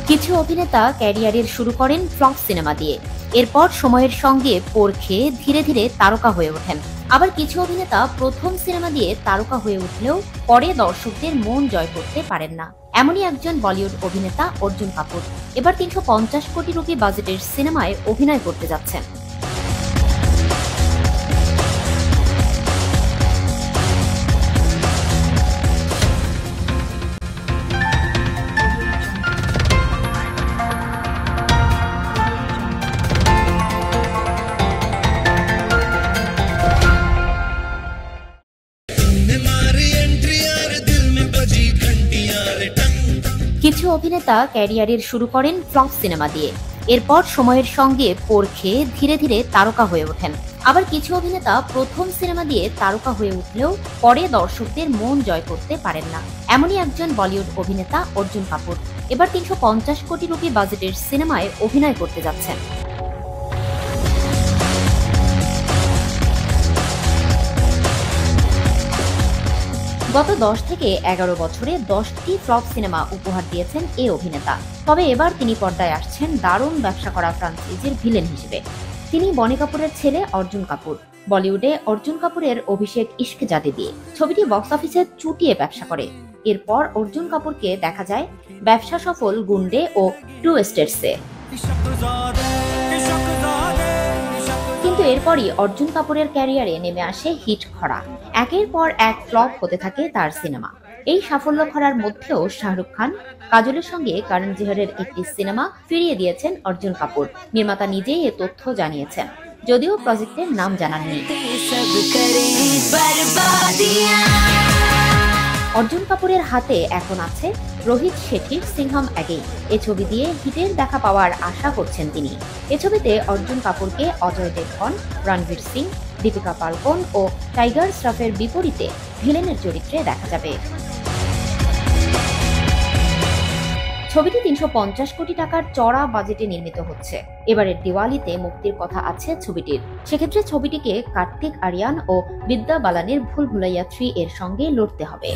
কিছু অভিনেতা ক্যারিয়ারের শুরু করেন ফ্লপ সিনেমা দিয়ে, এরপর সময়ের সঙ্গে পরখে ধীরে ধীরে তারকা হয়ে ওঠেন। আবার কিছু অভিনেতা প্রথম সিনেমা দিয়ে তারকা হয়ে উঠলেও পরে দর্শকদের মন জয় করতে পারেন না। এমনই একজন বলিউড অভিনেতা অর্জুন কাপুর এবার ৩৫০ কোটি রুপি বাজেটের সিনেমায় অভিনয় করতে যাচ্ছেন। কিছু অভিনেতা ক্যারিয়ারের শুরু করেন ফ্লপ সিনেমা দিয়ে, এরপর সময়ের সঙ্গে পরখে ধীরে ধীরে তারকা হয়ে ওঠেন। আবার কিছু অভিনেতা প্রথম সিনেমা দিয়ে তারকা হয়ে উঠলেও পরে দর্শকদের মন জয় করতে পারেন না। এমনই একজন বলিউড অভিনেতা অর্জুন কাপুর এবার ৩৫০ কোটি রুপি বাজেটের সিনেমায় অভিনয় করতে যাচ্ছেন। গত ১০ থেকে ১১ বছরে ১০টি ফ্লপ সিনেমা উপহার দিয়েছেন এই অভিনেতা। তবে এবার তিনি পর্দায় আসছেন দারুণ ব্যবসা করা ফ্রাঞ্চাইজির ভিলেন হিসেবে। তিনি বনি কাপুরের ছেলে অর্জুন কাপুর। বলিউডে অর্জুন কাপুরের অভিষেক ইশক জাদে দিয়ে ছবিটি বক্স অফিসে চুটিয়ে ব্যবসা করে। এরপর অর্জুন কাপুরকে দেখা যায় ব্যবসা সফল গুন্ডে ও টু স্টেটসে। কিন্তু এরপরই অর্জুন কাপুরের ক্যারিয়ারে নেমে আসে হিট খরা। একের পর এক ফ্লপ হতে থাকে তার সিনেমা। এই সাফল্য খরার মধ্যেও শাহরুখ খান, কাজলের সঙ্গে করণ জোহরের একটি সিনেমা ফিরিয়ে দিয়েছেন অর্জুন কাপুর। নির্মাতা নিজেই এ তথ্য জানিয়েছেন, যদিও প্রজেক্টের নাম জানাননি। অর্জুন কাপুরের হাতে এখন আছে রোহিত শেঠির সিংহাম অ্যাগেইন। এ ছবি দিয়ে হিটের দেখা পাওয়ার আশা করছেন তিনি। এ ছবিতে অর্জুন কাপুরকে অজয় দেবগন, রণবীর সিং, দীপিকা পাড়ুকোন ও টাইগার শ্রফের বিপরীতে ভিলেনের চরিত্রে দেখা যাবে। ছবিটি ৩৫০ কোটি টাকার চড়া বাজেটে নির্মিত হচ্ছে। এবারের দিওয়ালিতে মুক্তির কথা আছে ছবিটির। সেক্ষেত্রে ছবিটিকে কার্তিক আরিয়ান ও বিদ্যা বালানের ভুল ভুলাইয়া 3 এর সঙ্গে লড়তে হবে।